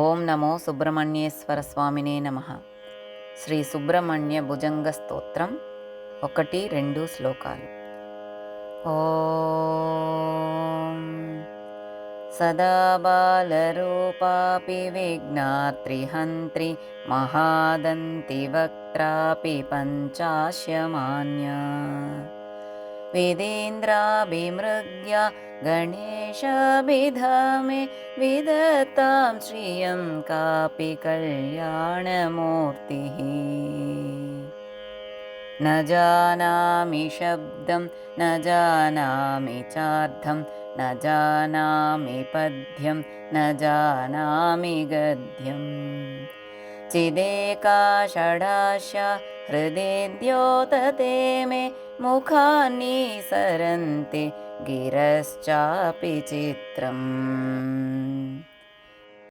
ఓం నమో సుబ్రహ్మణ్యేశ్వర స్వామినే నమః. శ్రీ సుబ్రహ్మణ్య భుజంగ స్తోత్రం 1-2 శ్లోకాలు. ఓం సదా బాలరూపాపి విఘ్నాత్రిహంత్రి మహాదంతి వక్త్రాపి పంచాశ్యమాన్యా विदेन्द्राभिमृग्या गणेशाभिधामे विदतां श्रियं कापि कल्याणमूर्तिः। न जानामि शब्दं न जानामि चार्थं न जानामि पद्यं न जानामि गद्यम् चिदेका षडास्या हृदि द्योतते मे मुखानि सरन्ति गिरश्चापि चित्रम्